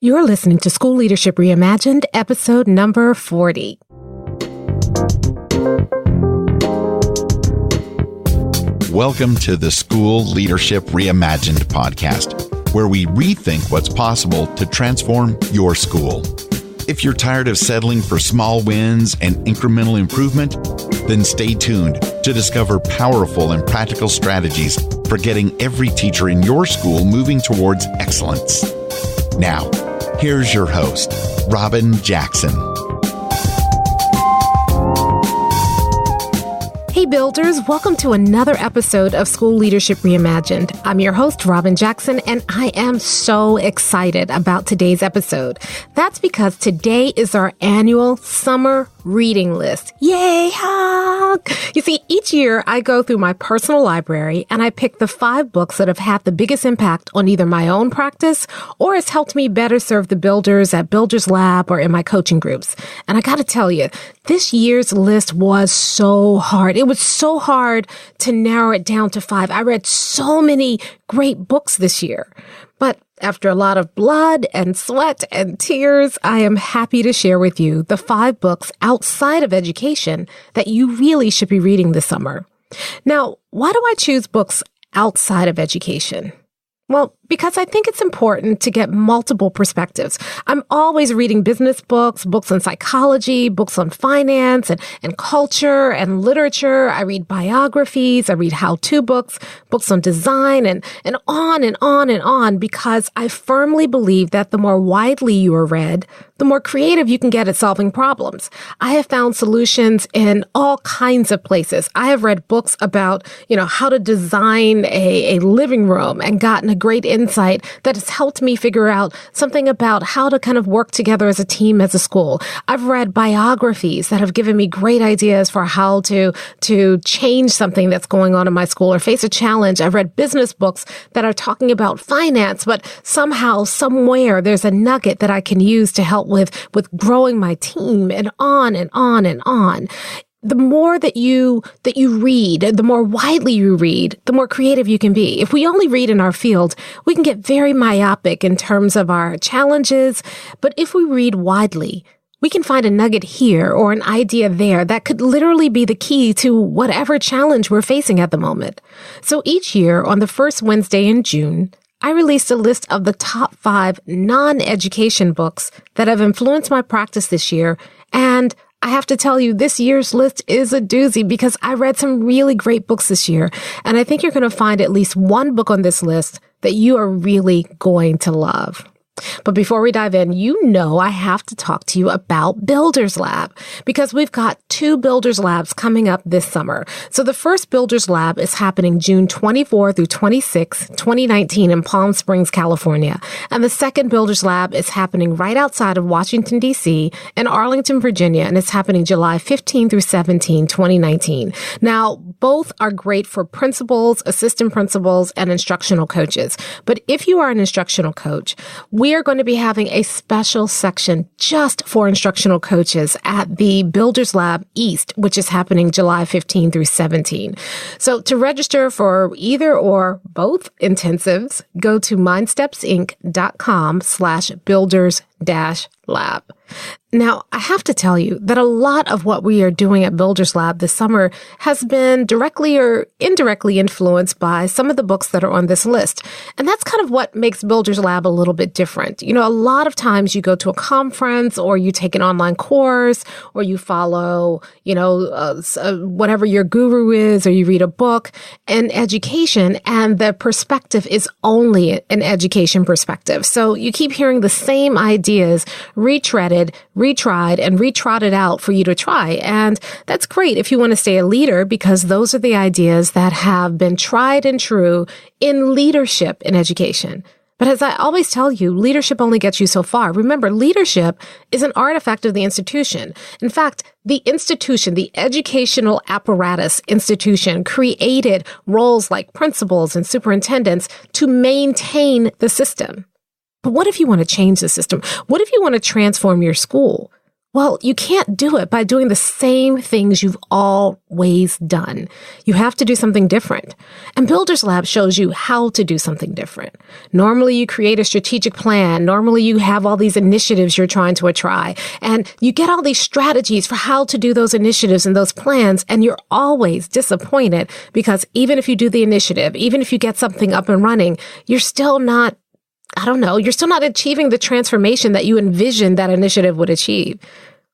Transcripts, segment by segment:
You're listening to School Leadership Reimagined, episode number 40. Welcome to the School Leadership Reimagined podcast, where we rethink what's possible to transform your school. If you're tired of settling for small wins and incremental improvement, then stay tuned to discover powerful and practical strategies for getting every teacher in your school moving towards excellence. Now, here's your host, Robyn Jackson. Hey builders, welcome to another episode of School Leadership Reimagined. I'm your host, Robyn Jackson, and I am so excited about today's episode. That's because today is our annual summer reading list. Yay, hug! You see, each year I go through my personal library and I pick the 5 books that have had the biggest impact on either my own practice or has helped me better serve the builders at Builders Lab or in my coaching groups. And I gotta tell you, this year's list was so hard. It was so hard to narrow it down to 5. I read so many great books this year. But after a lot of blood and sweat and tears, I am happy to share with you the 5 books outside of education that you really should be reading this summer. Now, why do I choose books outside of education? Well, because I think it's important to get multiple perspectives. I'm always reading business books, books on psychology, books on finance and culture and literature. I read biographies. I read how-to books, books on design and on and on and on, because I firmly believe that the more widely you are read, the more creative you can get at solving problems. I have found solutions in all kinds of places. I have read books about, how to design a living room and gotten a great insight that has helped me figure out something about how to kind of work together as a team, as a school. I've read biographies that have given me great ideas for how to change something that's going on in my school or face a challenge. I've read business books that are talking about finance, but somehow, somewhere, there's a nugget that I can use to help with growing my team, and on and on and on. The more that you read, the more widely you read, the more creative you can be. If we only read in our field, we can get very myopic in terms of our challenges. But if we read widely, we can find a nugget here or an idea there that could literally be the key to whatever challenge we're facing at the moment. So each year on the first Wednesday in June, I released a list of the top 5 non-education books that have influenced my practice this year. And I have to tell you, this year's list is a doozy because I read some really great books this year. And I think you're going to find at least one book on this list that you are really going to love. But before we dive in, I have to talk to you about Builders Lab, because we've got 2 Builders Labs coming up this summer. So the first Builders Lab is happening June 24 through 26, 2019 in Palm Springs, California. And the second Builders Lab is happening right outside of Washington, D.C. in Arlington, Virginia, and it's happening July 15 through 17, 2019. Now, both are great for principals, assistant principals, and instructional coaches. But if you are an instructional coach, we are going to be having a special section just for instructional coaches at the Builders Lab East, which is happening July 15 through 17. So to register for either or both intensives, go to mindstepsinc.com/builders-lab. Now, I have to tell you that a lot of what we are doing at Builders Lab this summer has been directly or indirectly influenced by some of the books that are on this list. And that's kind of what makes Builders Lab a little bit different. A lot of times you go to a conference or you take an online course or you follow, whatever your guru is, or you read a book in education, and the perspective is only an education perspective. So you keep hearing the same ideas retreaded, retried, and retrotted out for you to try. And that's great if you want to stay a leader, because those are the ideas that have been tried and true in leadership in education. But as I always tell you, leadership only gets you so far. Remember, leadership is an artifact of the institution. In fact, the institution, the educational apparatus institution, created roles like principals and superintendents to maintain the system. But what if you want to change the system? What if you want to transform your school? Well, you can't do it by doing the same things you've always done. You have to do something different. And Builders Lab shows you how to do something different. Normally, you create a strategic plan. Normally, you have all these initiatives you're trying to try. And you get all these strategies for how to do those initiatives and those plans. And you're always disappointed because even if you do the initiative, even if you get something up and running, you're still not achieving the transformation that you envisioned that initiative would achieve.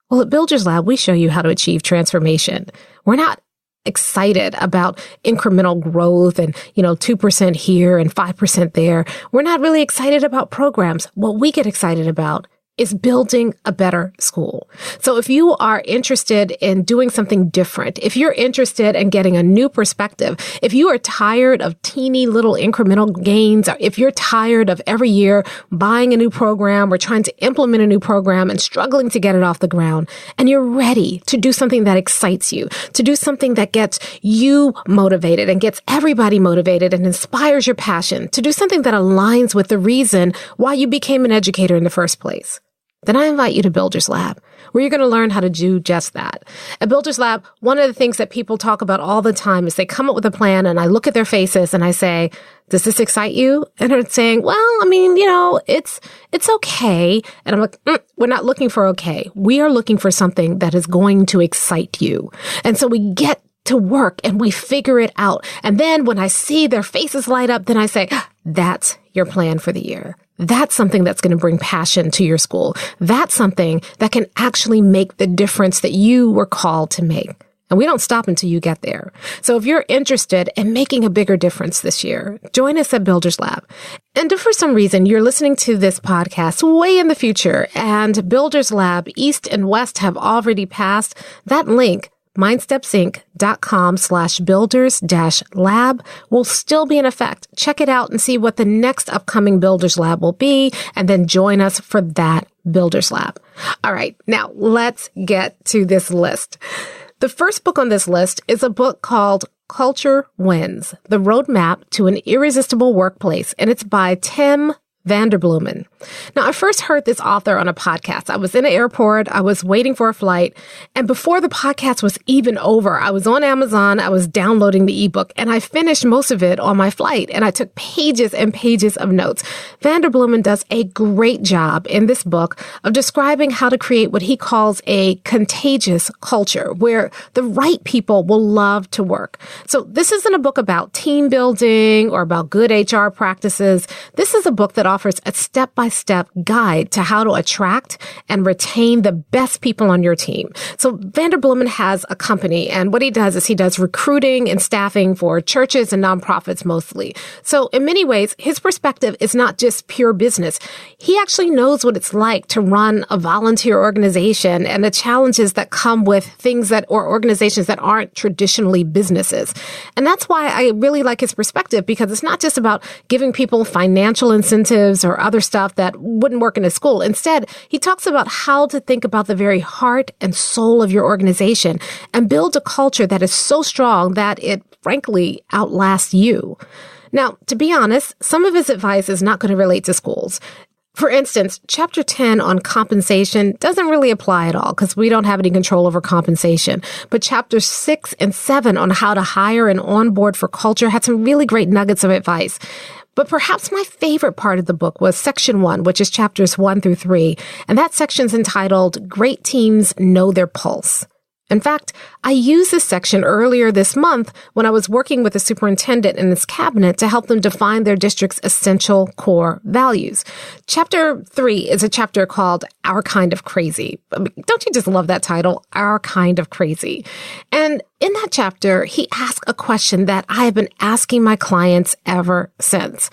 Well, at Builders Lab, we show you how to achieve transformation. We're not excited about incremental growth and, 2% here and 5% there. We're not really excited about programs. What we get excited about is building a better school. So if you are interested in doing something different, if you're interested in getting a new perspective, if you are tired of teeny little incremental gains, or if you're tired of every year buying a new program or trying to implement a new program and struggling to get it off the ground, and you're ready to do something that excites you, to do something that gets you motivated and gets everybody motivated and inspires your passion, to do something that aligns with the reason why you became an educator in the first place, then I invite you to Builders Lab, where you're going to learn how to do just that. At Builders Lab, one of the things that people talk about all the time is they come up with a plan and I look at their faces and I say, does this excite you? And they're saying, well, it's okay. And I'm like, we're not looking for okay. We are looking for something that is going to excite you. And so we get to work and we figure it out. And then when I see their faces light up, then I say, that's your plan for the year. That's something that's going to bring passion to your school. That's something that can actually make the difference that you were called to make. And we don't stop until you get there. So if you're interested in making a bigger difference this year, join us at Builders Lab. And if for some reason you're listening to this podcast way in the future and Builders Lab East and West have already passed, that link, mindstepsinc.com/builders-lab will still be in effect. Check it out and see what the next upcoming Builders Lab will be, and then join us for that Builders Lab. All right, now let's get to this list. The first book on this list is a book called Culture Wins, The Roadmap to an Irresistible Workplace, and it's by Tim Vanderbloemen. Now, I first heard this author on a podcast. I was in an airport. I was waiting for a flight. And before the podcast was even over, I was on Amazon. I was downloading the ebook and I finished most of it on my flight. And I took pages and pages of notes. Vanderbloemen does a great job in this book of describing how to create what he calls a contagious culture where the right people will love to work. So this isn't a book about team building or about good HR practices. This is a book that offers a step-by-step guide to how to attract and retain the best people on your team. So Vanderbloemen has a company, and what he does is he does recruiting and staffing for churches and nonprofits mostly. So in many ways, his perspective is not just pure business. He actually knows what it's like to run a volunteer organization and the challenges that come with things or organizations that aren't traditionally businesses. And that's why I really like his perspective, because it's not just about giving people financial incentives or other stuff that wouldn't work in a school. Instead, he talks about how to think about the very heart and soul of your organization and build a culture that is so strong that it frankly outlasts you. Now, to be honest, some of his advice is not going to relate to schools. For instance, Chapter 10 on compensation doesn't really apply at all because we don't have any control over compensation. But Chapters 6 and 7 on how to hire and onboard for culture had some really great nuggets of advice. But perhaps my favorite part of the book was Section 1, which is Chapters 1 through 3. And that section's entitled, Great Teams Know Their Pulse. In fact, I used this section earlier this month when I was working with the superintendent and his cabinet to help them define their district's essential core values. Chapter 3 is a chapter called Our Kind of Crazy. Don't you just love that title? Our Kind of Crazy. And in that chapter, he asked a question that I have been asking my clients ever since.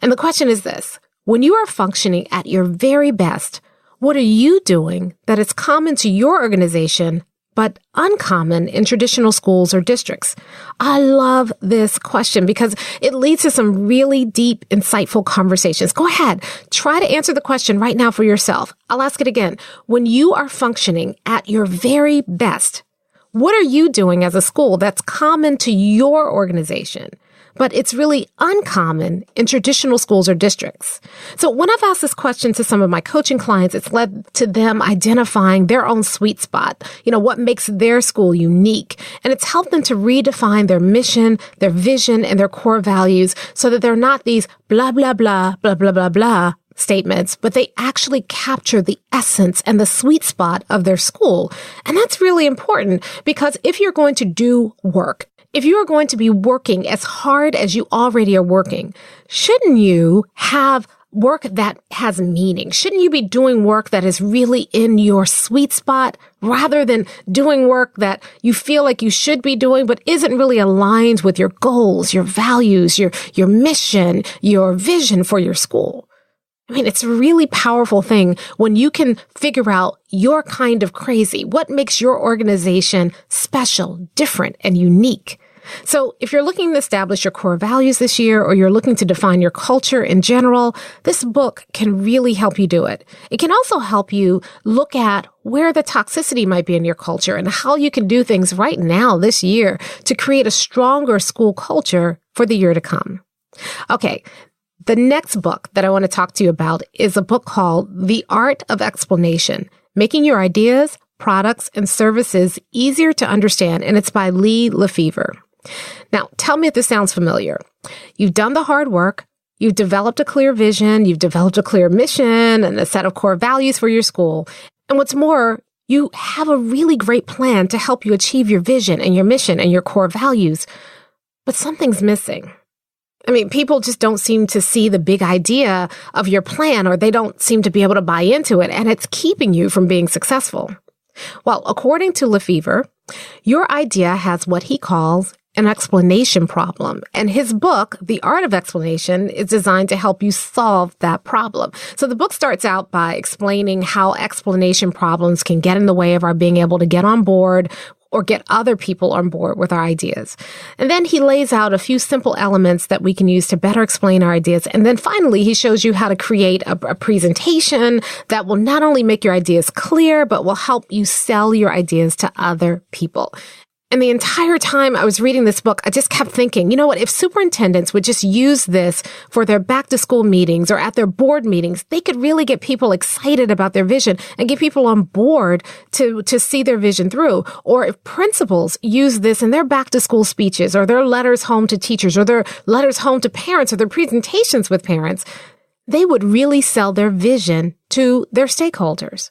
And the question is this: when you are functioning at your very best, what are you doing that is common to your organization but uncommon in traditional schools or districts? I love this question because it leads to some really deep, insightful conversations. Go ahead. Try to answer the question right now for yourself. I'll ask it again. When you are functioning at your very best, what are you doing as a school that's common to your organization, but it's really uncommon in traditional schools or districts. So when I've asked this question to some of my coaching clients, it's led to them identifying their own sweet spot, what makes their school unique. And it's helped them to redefine their mission, their vision, and their core values so that they're not these blah, blah, blah, blah, blah, blah, blah statements, but they actually capture the essence and the sweet spot of their school. And that's really important because if you're going to do work, if you are going to be working as hard as you already are working, shouldn't you have work that has meaning? Shouldn't you be doing work that is really in your sweet spot rather than doing work that you feel like you should be doing but isn't really aligned with your goals, your values, your mission, your vision for your school? I mean, it's a really powerful thing when you can figure out your kind of crazy, what makes your organization special, different, and unique. So if you're looking to establish your core values this year, or you're looking to define your culture in general, this book can really help you do it. It can also help you look at where the toxicity might be in your culture and how you can do things right now this year to create a stronger school culture for the year to come. Okay. The next book that I want to talk to you about is a book called The Art of Explanation, Making Your Ideas, Products, and Services Easier to Understand, and it's by Lee Lefevre. Now, tell me if this sounds familiar. You've done the hard work, you've developed a clear vision, you've developed a clear mission and a set of core values for your school, and what's more, you have a really great plan to help you achieve your vision and your mission and your core values, but something's missing. I mean, people just don't seem to see the big idea of your plan, or they don't seem to be able to buy into it, and it's keeping you from being successful. Well, according to Lefevre, your idea has what he calls an explanation problem, and his book, The Art of Explanation, is designed to help you solve that problem. So the book starts out by explaining how explanation problems can get in the way of our being able to get on board or get other people on board with our ideas. And then he lays out a few simple elements that we can use to better explain our ideas. And then finally, he shows you how to create a presentation that will not only make your ideas clear, but will help you sell your ideas to other people. And the entire time I was reading this book, I just kept thinking, you know what, if superintendents would just use this for their back to school meetings or at their board meetings, they could really get people excited about their vision and get people on board to see their vision through. Or if principals use this in their back to school speeches or their letters home to teachers or their letters home to parents or their presentations with parents, they would really sell their vision to their stakeholders.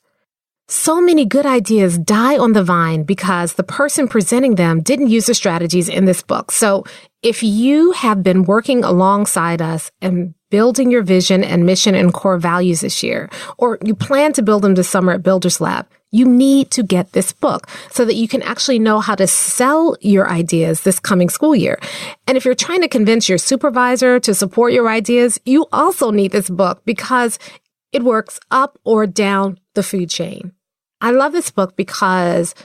So many good ideas die on the vine because the person presenting them didn't use the strategies in this book. So if you have been working alongside us and building your vision and mission and core values this year, or you plan to build them this summer at Builders Lab, you need to get this book so that you can actually know how to sell your ideas this coming school year. And if you're trying to convince your supervisor to support your ideas, you also need this book because it works up or down the food chain. I love this book because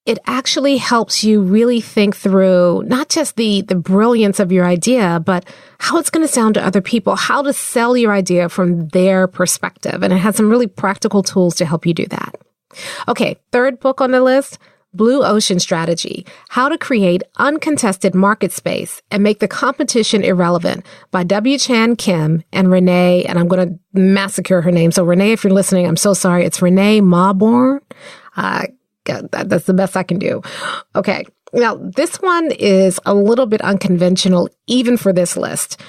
it actually helps you really think through not just the brilliance of your idea, but how it's going to sound to other people, how to sell your idea from their perspective. And it has some really practical tools to help you do that. Okay, third book on the list, Blue Ocean Strategy, How to Create Uncontested Market Space and Make the Competition Irrelevant by W. Chan Kim and Renee, and I'm going to massacre her name. So Renee, if you're listening, I'm so sorry. It's Renee Mauborn. That's the best I can do. Okay. Now, this one is a little bit unconventional, even for this list.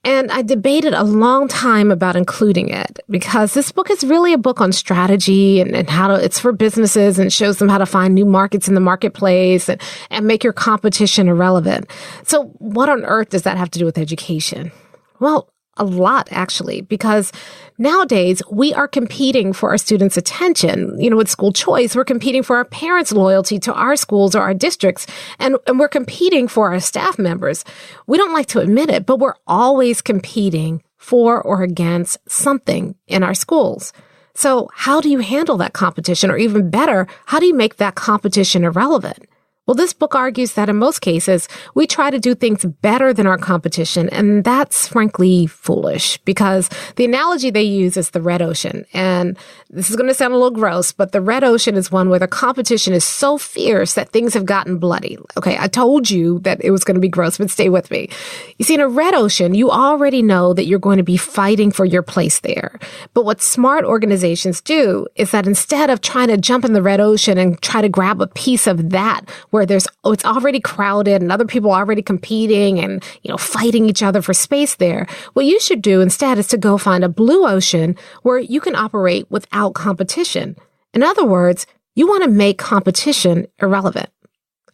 And I debated a long time about including it because this book is really a book on strategy and how to, it's for businesses and shows them how to find new markets in the marketplace and make your competition irrelevant. So what on earth does that have to do with education? Well, a lot, actually, because nowadays we are competing for our students' attention. You know, with school choice, we're competing for our parents' loyalty to our schools or our districts, and we're competing for our staff members. We don't like to admit it, but we're always competing for or against something in our schools. So how do you handle that competition? Or even better, how do you make that competition irrelevant? Well, this book argues that in most cases, we try to do things better than our competition, and that's frankly foolish because the analogy they use is the red ocean. And this is going to sound a little gross, but the red ocean is one where the competition is so fierce that things have gotten bloody. Okay, I told you that it was going to be gross, but stay with me. You see, in a red ocean, you already know that you're going to be fighting for your place there. But what smart organizations do is that instead of trying to jump in the red ocean and try to grab a piece of that where it's already crowded and other people are already competing and, fighting each other for space there. What you should do instead is to go find a blue ocean where you can operate without competition. In other words, you want to make competition irrelevant.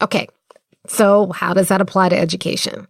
Okay. So how does that apply to education?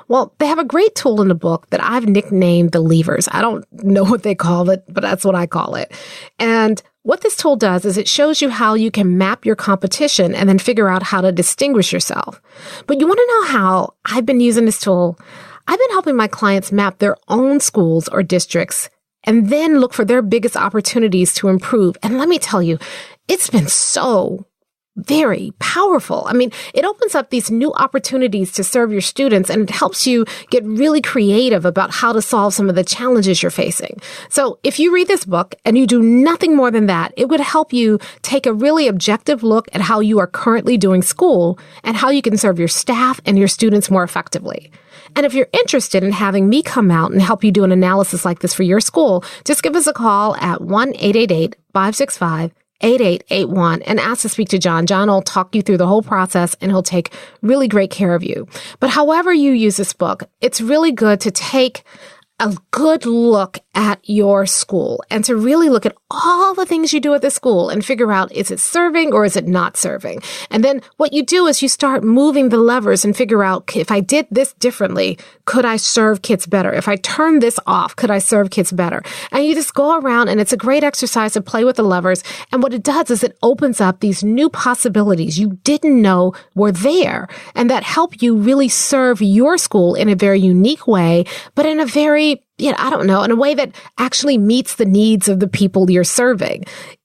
Well, they have a great tool in the book that I've nicknamed the levers. I don't know what they call it, but that's what I call it. And what this tool does is it shows you how you can map your competition and then figure out how to distinguish yourself. But you want to know how I've been using this tool? I've been helping my clients map their own schools or districts and then look for their biggest opportunities to improve. And let me tell you, it's been so very powerful. I mean, it opens up these new opportunities to serve your students, and it helps you get really creative about how to solve some of the challenges you're facing. So if you read this book and you do nothing more than that, it would help you take a really objective look at how you are currently doing school and how you can serve your staff and your students more effectively. And if you're interested in having me come out and help you do an analysis like this for your school, just give us a call at 1-888-565-8881 and ask to speak to John. John will talk you through the whole process and he'll take really great care of you. But however you use this book, it's really good to take a good look at your school and to really look at all the things you do at the school and figure out, is it serving or is it not serving? And then what you do is you start moving the levers and figure out, if I did this differently, could I serve kids better? If I turn this off, could I serve kids better? And you just go around, and it's a great exercise to play with the levers. And what it does is it opens up these new possibilities you didn't know were there, and that help you really serve your school in a very unique way, but in a very, in a way that actually meets the needs of the people you're serving.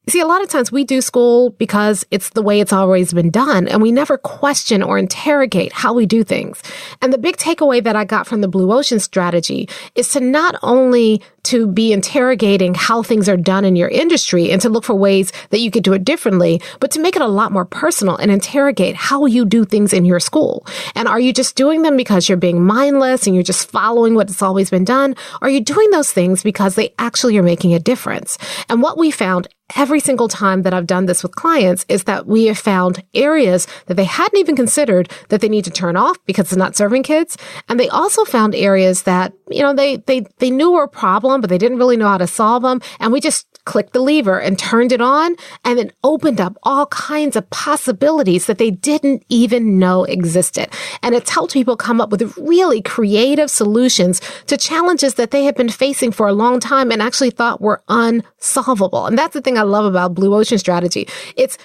See, a lot of times we do school because it's the way it's always been done, and we never question or interrogate how we do things. And the big takeaway that I got from the Blue Ocean strategy is to not only to be interrogating how things are done in your industry and to look for ways that you could do it differently, but to make it a lot more personal and interrogate how you do things in your school. And are you just doing them because you're being mindless and you're just following what's always been done? Or are you doing those things because they actually are making a difference? And what we found every single time that I've done this with clients is that we have found areas that they hadn't even considered that they need to turn off because it's not serving kids. And they also found areas that, they knew were a problem, but they didn't really know how to solve them. And we just clicked the lever and turned it on, and it opened up all kinds of possibilities that they didn't even know existed. And it's helped people come up with really creative solutions to challenges that they had been facing for a long time and actually thought were unsolvable. And that's the thing I love about Blue Ocean strategy. It's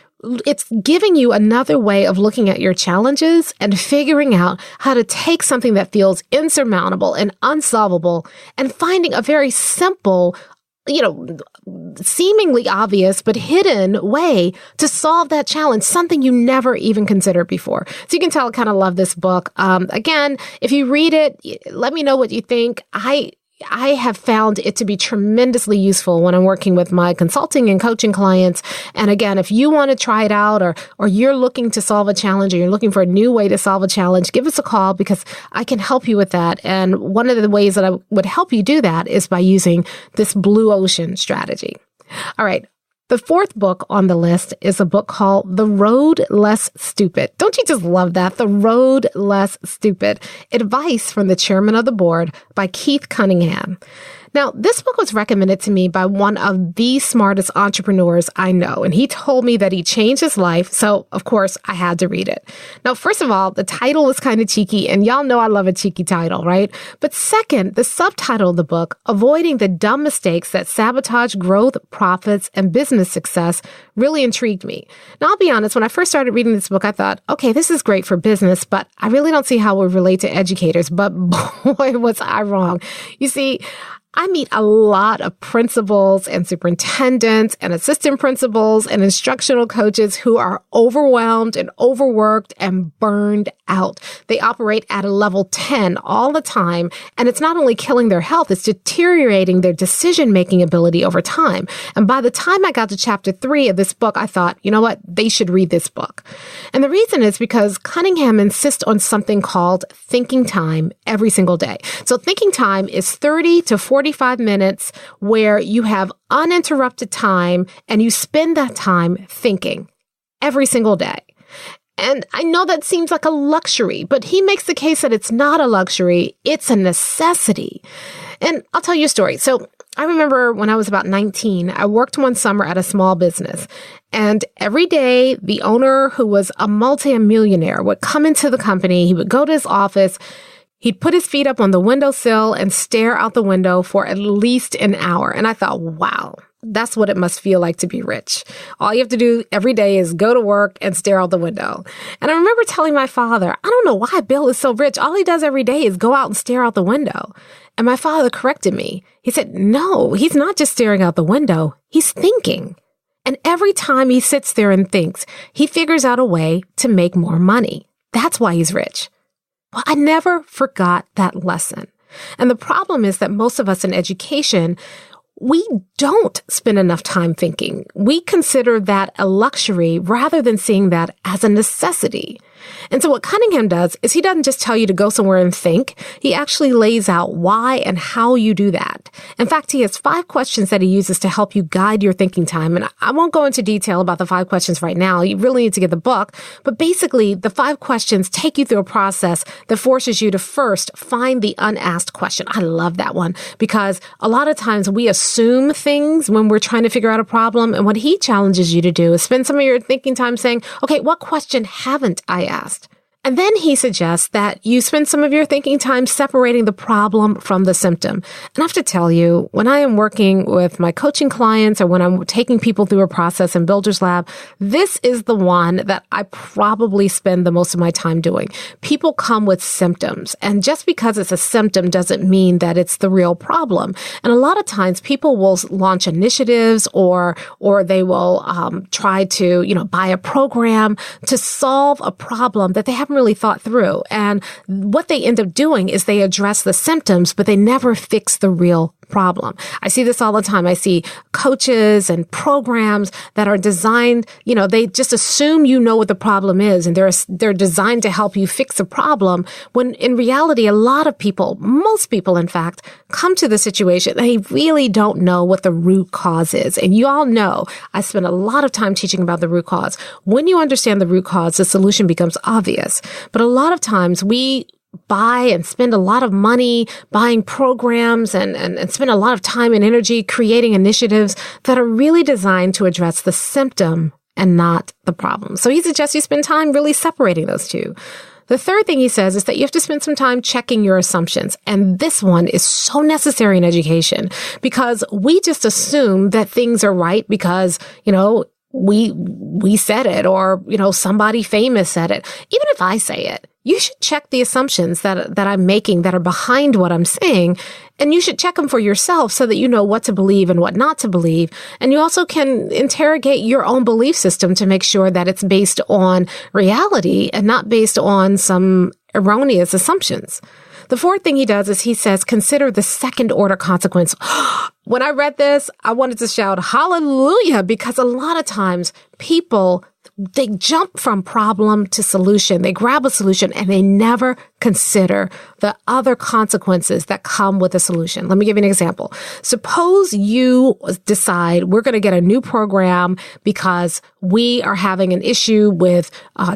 giving you another way of looking at your challenges and figuring out how to take something that feels insurmountable and unsolvable and finding a very simple, seemingly obvious but hidden way to solve that challenge, something you never even considered before. So you can tell I kind of love this book. Again, if you read it, let me know what you think. I have found it to be tremendously useful when I'm working with my consulting and coaching clients. And again, if you want to try it out or you're looking to solve a challenge or you're looking for a new way to solve a challenge, give us a call because I can help you with that. And one of the ways that I would help you do that is by using this Blue Ocean strategy. All right. The fourth book on the list is a book called The Road Less Stupid. Don't you just love that? The Road Less Stupid. Advice from the Chairman of the Board by Keith Cunningham. Now, this book was recommended to me by one of the smartest entrepreneurs I know, and he told me that he changed his life, so of course I had to read it. Now, first of all, the title is kind of cheeky, and y'all know I love a cheeky title, right? But second, the subtitle of the book, Avoiding the Dumb Mistakes That Sabotage Growth, Profits, and Business Success, really intrigued me. Now, I'll be honest, when I first started reading this book, I thought, okay, this is great for business, but I really don't see how it would relate to educators. But boy, was I wrong. You see, I meet a lot of principals and superintendents and assistant principals and instructional coaches who are overwhelmed and overworked and burned out. They operate at a level 10 all the time, and it's not only killing their health, it's deteriorating their decision-making ability over time. And by the time I got to chapter 3 of this book, I thought, you know what? They should read this book. And the reason is because Cunningham insists on something called thinking time every single day. So thinking time is 30 to 45 minutes where you have uninterrupted time and you spend that time thinking every single day. And I know that seems like a luxury, but he makes the case that it's not a luxury, it's a necessity. And I'll tell you a story. So I remember when I was about 19, I worked one summer at a small business. And every day, the owner, who was a multi-millionaire, would come into the company. He would go to his office. He'd put his feet up on the windowsill and stare out the window for at least an hour. And I thought, wow, that's what it must feel like to be rich. All you have to do every day is go to work and stare out the window. And I remember telling my father, I don't know why Bill is so rich. All he does every day is go out and stare out the window. And my father corrected me. He said, no, he's not just staring out the window. He's thinking. And every time he sits there and thinks, he figures out a way to make more money. That's why he's rich. Well, I never forgot that lesson. And the problem is that most of us in education, we don't spend enough time thinking. We consider that a luxury rather than seeing that as a necessity. And so what Cunningham does is he doesn't just tell you to go somewhere and think. He actually lays out why and how you do that. In fact, he has 5 questions that he uses to help you guide your thinking time. And I won't go into detail about the 5 questions right now. You really need to get the book. But basically, the 5 questions take you through a process that forces you to first find the unasked question. I love that one because a lot of times we assume things when we're trying to figure out a problem. And what he challenges you to do is spend some of your thinking time saying, okay, what question haven't I asked? And then he suggests that you spend some of your thinking time separating the problem from the symptom. And I have to tell you, when I am working with my coaching clients or when I'm taking people through a process in Builder's Lab, this is the one that I probably spend the most of my time doing. People come with symptoms, and just because it's a symptom doesn't mean that it's the real problem. And a lot of times people will launch initiatives or they will try to, buy a program to solve a problem that they haven't really thought through. And what they end up doing is they address the symptoms, but they never fix the real problem. I see this all the time. I see coaches and programs that are designed, they just assume you know what the problem is and they're designed to help you fix a problem when in reality, a lot of people, most people in fact, come to the situation. They really don't know what the root cause is. And you all know I spend a lot of time teaching about the root cause. When you understand the root cause, the solution becomes obvious. But a lot of times we buy and spend a lot of money buying programs and spend a lot of time and energy creating initiatives that are really designed to address the symptom and not the problem. So he suggests you spend time really separating those two. The third thing he says is that you have to spend some time checking your assumptions. And this one is so necessary in education because we just assume that things are right because, we said it or, somebody famous said it. Even if I say it, you should check the assumptions that I'm making that are behind what I'm saying. And you should check them for yourself so that you know what to believe and what not to believe. And you also can interrogate your own belief system to make sure that it's based on reality and not based on some erroneous assumptions. The fourth thing he does is he says, consider the second order consequence. When I read this, I wanted to shout hallelujah because a lot of times people, they jump from problem to solution. They grab a solution and they never consider the other consequences that come with a solution. Let me give you an example. Suppose you decide we're going to get a new program because we are having an issue with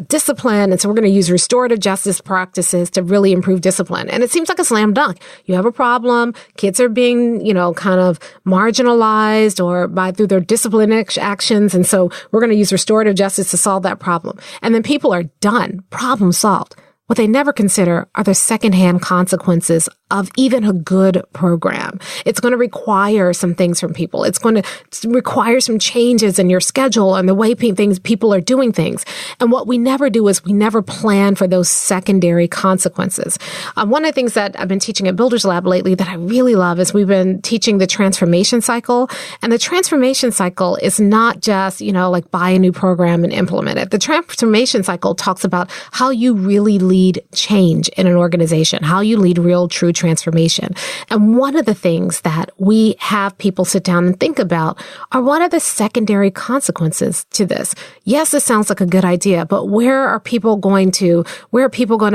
discipline. And so we're going to use restorative justice practices to really improve discipline. And it seems like a slam dunk. You have a problem. Kids are being, kind of marginalized or through their discipline actions. And so we're going to use restorative justice to solve that problem. And then people are done. Problem solved. What they never consider are the secondhand consequences of even a good program. It's going to require some things from people. It's going to require some changes in your schedule and the way people are doing things. And what we never do is we never plan for those secondary consequences. One of the things that I've been teaching at Builders Lab lately that I really love is we've been teaching the transformation cycle. And the transformation cycle is not just, like buy a new program and implement it. The transformation cycle talks about how you really lead change in an organization, how you lead real, true transformation. And one of the things that we have people sit down and think about are what are the secondary consequences to this? Yes, this sounds like a good idea, but where are people going to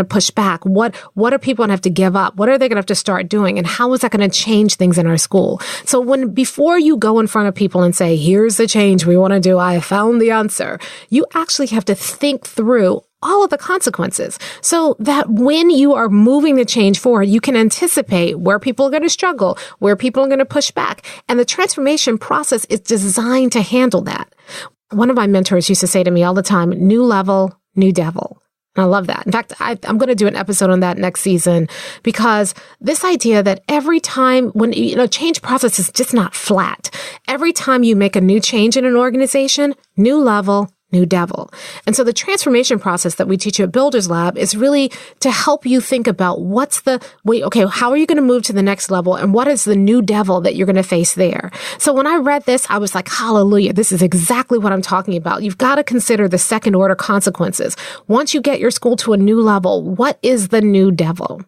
push back? What are people going to have to give up? What are they going to have to start doing? And how is that going to change things in our school? So before you go in front of people and say, here's the change we want to do, I found the answer, you actually have to think through all of the consequences so that when you are moving the change forward, you can anticipate where people are going to struggle, where people are going to push back. And the transformation process is designed to handle that. One of my mentors used to say to me all the time, new level, new devil. And I love that. In fact, I'm going to do an episode on that next season because this idea that every time when, change process is just not flat. Every time you make a new change in an organization, new level, new devil. And so the transformation process that we teach you at Builders Lab is really to help you think about how are you going to move to the next level and what is the new devil that you're going to face there? So when I read this, I was like, hallelujah, this is exactly what I'm talking about. You've got to consider the second order consequences. Once you get your school to a new level, what is the new devil?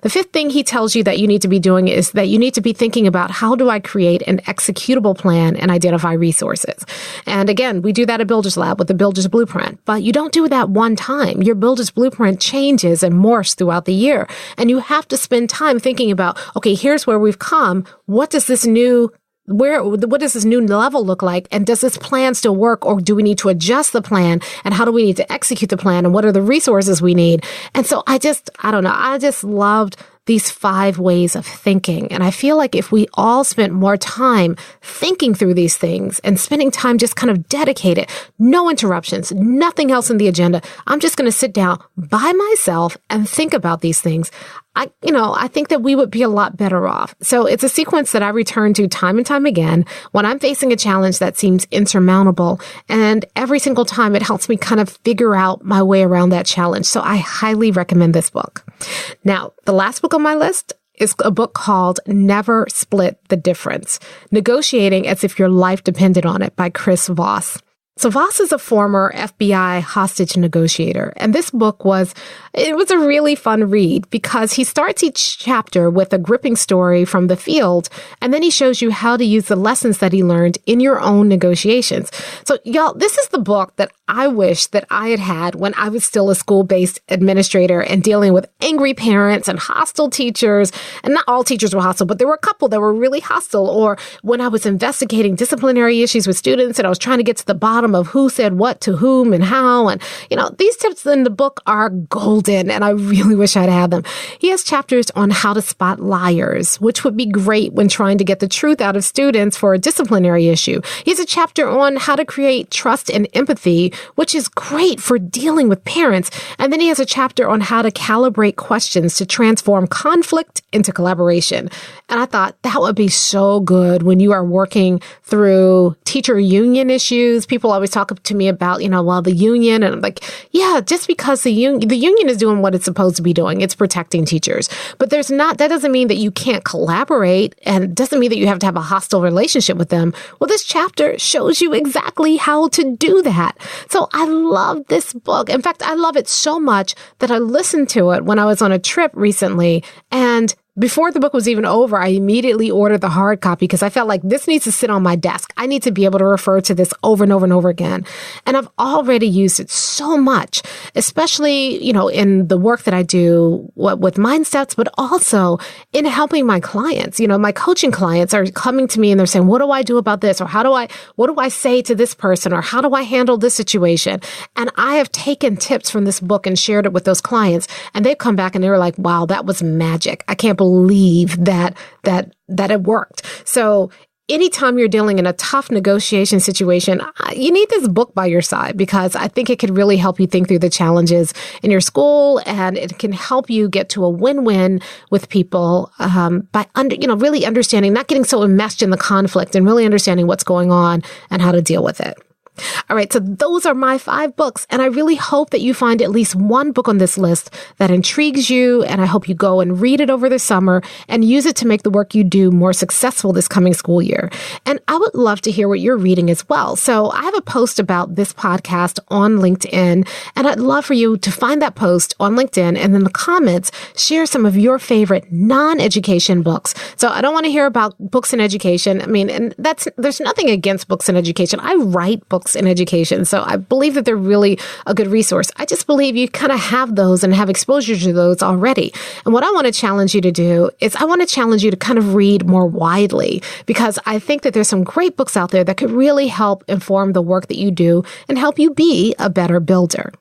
The fifth thing he tells you that you need to be doing is that you need to be thinking about how do I create an executable plan and identify resources. And again, we do that at Builders Lab with the Builders Blueprint, but you don't do that one time. Your Builders Blueprint changes and morphs throughout the year. And you have to spend time thinking about, okay, here's where we've come. What does this new level look like? And does this plan still work? Or do we need to adjust the plan? And how do we need to execute the plan? And what are the resources we need? And so I just loved these 5 ways of thinking. And I feel like if we all spent more time thinking through these things and spending time just kind of dedicated, no interruptions, nothing else in the agenda, I'm just going to sit down by myself and think about these things. I think that we would be a lot better off. So it's a sequence that I return to time and time again when I'm facing a challenge that seems insurmountable. And every single time it helps me kind of figure out my way around that challenge. So I highly recommend this book. Now, the last book on my list is a book called Never Split the Difference, Negotiating as if Your Life Depended on It by Chris Voss. So Voss is a former FBI hostage negotiator, and this book was a really fun read because he starts each chapter with a gripping story from the field, and then he shows you how to use the lessons that he learned in your own negotiations. So y'all, this is the book that I wish that I had when I was still a school-based administrator and dealing with angry parents and hostile teachers. And not all teachers were hostile, but there were a couple that were really hostile. Or when I was investigating disciplinary issues with students and I was trying to get to the bottom of who said what to whom and how. And, these tips in the book are golden, and I really wish I'd had them. He has chapters on how to spot liars, which would be great when trying to get the truth out of students for a disciplinary issue. He has a chapter on how to create trust and empathy, which is great for dealing with parents. And then he has a chapter on how to calibrate questions to transform conflict into collaboration. And I thought that would be so good when you are working through teacher union issues. People always talk to me about, the union. And I'm like, yeah, just because the union is doing what it's supposed to be doing. It's protecting teachers. But that doesn't mean that you can't collaborate, and doesn't mean that you have to have a hostile relationship with them. Well, this chapter shows you exactly how to do that. So I love this book. In fact, I love it so much that I listened to it when I was on a trip recently, and before the book was even over, I immediately ordered the hard copy because I felt like this needs to sit on my desk. I need to be able to refer to this over and over and over again. And I've already used it so much, especially, in the work that I do with mindsets, but also in helping my clients. My coaching clients are coming to me and they're saying, what do I do about this? Or what do I say to this person? Or how do I handle this situation? And I have taken tips from this book and shared it with those clients. And they've come back and they were like, wow, that was magic. I can't believe that it worked. So anytime you're dealing in a tough negotiation situation, you need this book by your side because I think it could really help you think through the challenges in your school, and it can help you get to a win-win with people by really understanding, not getting so enmeshed in the conflict and really understanding what's going on and how to deal with it. All right, so those are my 5 books, and I really hope that you find at least one book on this list that intrigues you, and I hope you go and read it over the summer and use it to make the work you do more successful this coming school year. And I would love to hear what you're reading as well. So I have a post about this podcast on LinkedIn, and I'd love for you to find that post on LinkedIn, and in the comments, share some of your favorite non-education books. So I don't want to hear about books in education. I mean, and there's nothing against books in education. I write books in education. So I believe that they're really a good resource. I just believe you kind of have those and have exposure to those already. And what I want to challenge you to do is I want to challenge you to kind of read more widely, because I think that there's some great books out there that could really help inform the work that you do and help you be a better builder.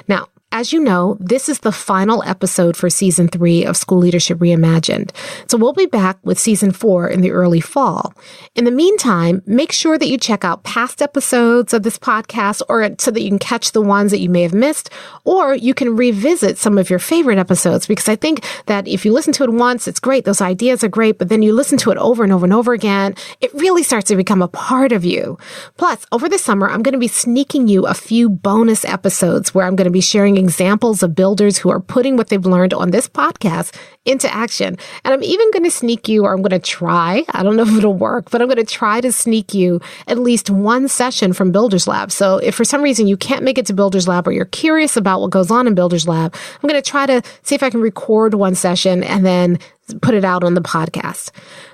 Now, as you know, this is the final episode for Season 3 of School Leadership Reimagined. So we'll be back with Season 4 in the early fall. In the meantime, make sure that you check out past episodes of this podcast, or so that you can catch the ones that you may have missed, or you can revisit some of your favorite episodes, because I think that if you listen to it once, it's great. Those ideas are great, but then you listen to it over and over and over again, it really starts to become a part of you. Plus, over the summer, I'm going to be sneaking you a few bonus episodes where I'm going to be sharing examples of builders who are putting what they've learned on this podcast into action. And I'm even going to sneak you, or I'm going to try, I don't know if it'll work, but I'm going to try to sneak you at least one session from Builders Lab. So if for some reason you can't make it to Builders Lab, or you're curious about what goes on in Builders Lab, I'm going to try to see if I can record one session and then put it out on the podcast.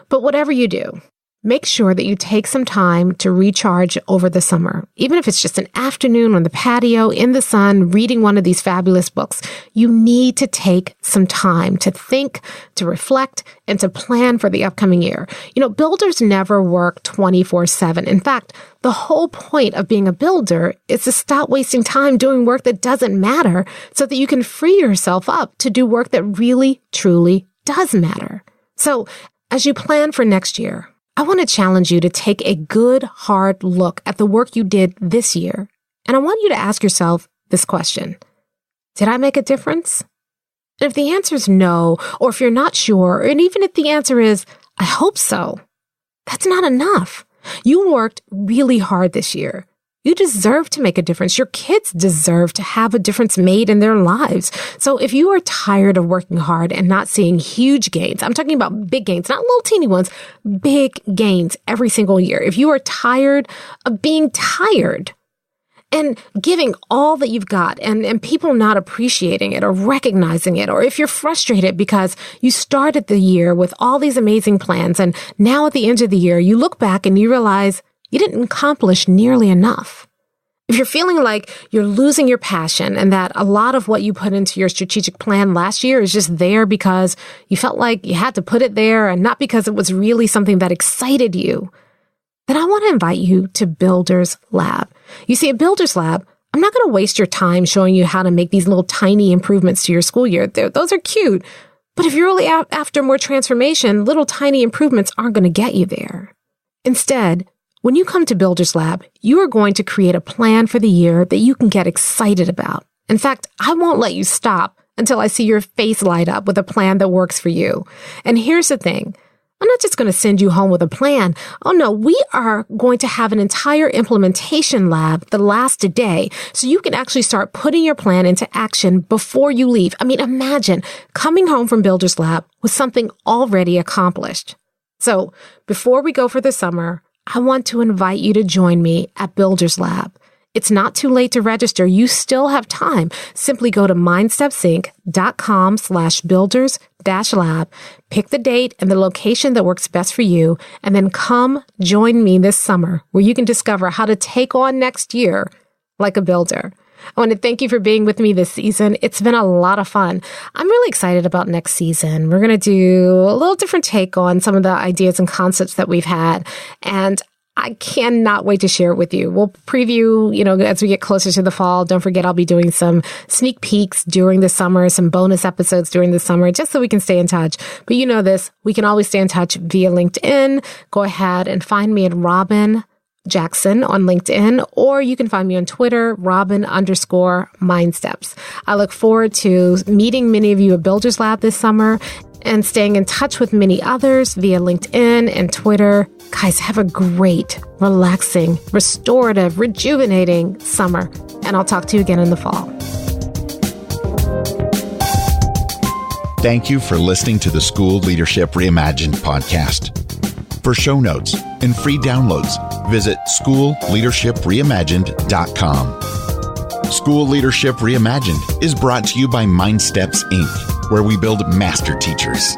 But whatever you do, make sure that you take some time to recharge over the summer. Even if it's just an afternoon on the patio in the sun, reading one of these fabulous books, you need to take some time to think, to reflect, and to plan for the upcoming year. You know, builders never work 24/7. In fact, the whole point of being a builder is to stop wasting time doing work that doesn't matter, so that you can free yourself up to do work that really, truly does matter. So as you plan for next year, I want to challenge you to take a good, hard look at the work you did this year. And I want you to ask yourself this question: did I make a difference? And if the answer is no, or if you're not sure, and even if the answer is, I hope so, that's not enough. You worked really hard this year. You deserve to make a difference. Your kids deserve to have a difference made in their lives. So if you are tired of working hard and not seeing huge gains, I'm talking about big gains, not little teeny ones, big gains every single year. If you are tired of being tired and giving all that you've got and people not appreciating it or recognizing it, or if you're frustrated because you started the year with all these amazing plans and now at the end of the year, you look back and you realize you didn't accomplish nearly enough. If you're feeling like you're losing your passion and that a lot of what you put into your strategic plan last year is just there because you felt like you had to put it there and not because it was really something that excited you, then I want to invite you to Builders Lab. You see, at Builders Lab, I'm not going to waste your time showing you how to make these little tiny improvements to your school year. Those are cute. But if you're really after more transformation, little tiny improvements aren't going to get you there. Instead, when you come to Builders Lab, you are going to create a plan for the year that you can get excited about. In fact, I won't let you stop until I see your face light up with a plan that works for you. And here's the thing. I'm not just going to send you home with a plan. Oh no, we are going to have an entire implementation lab that lasts a day, so you can actually start putting your plan into action before you leave. I mean, imagine coming home from Builders Lab with something already accomplished. So before we go for the summer, I want to invite you to join me at Builders Lab. It's not too late to register. You still have time. Simply go to mindstepsync.com/builders-lab, pick the date and the location that works best for you, and then come join me this summer where you can discover how to take on next year like a builder. I want to thank you for being with me this season. It's been a lot of fun. I'm really excited about next season. We're going to do a little different take on some of the ideas and concepts that we've had. And I cannot wait to share it with you. We'll preview, as we get closer to the fall. Don't forget, I'll be doing some sneak peeks during the summer, some bonus episodes during the summer, just so we can stay in touch. But you know this, we can always stay in touch via LinkedIn. Go ahead and find me at Robyn Jackson on LinkedIn, or you can find me on Twitter, Robyn_MindSteps. I look forward to meeting many of you at Builders Lab this summer and staying in touch with many others via LinkedIn and Twitter. Guys, have a great, relaxing, restorative, rejuvenating summer, and I'll talk to you again in the fall. Thank you for listening to the School Leadership Reimagined podcast. For show notes and free downloads, visit schoolleadershipreimagined.com. School Leadership Reimagined is brought to you by MindSteps, Inc., where we build master teachers.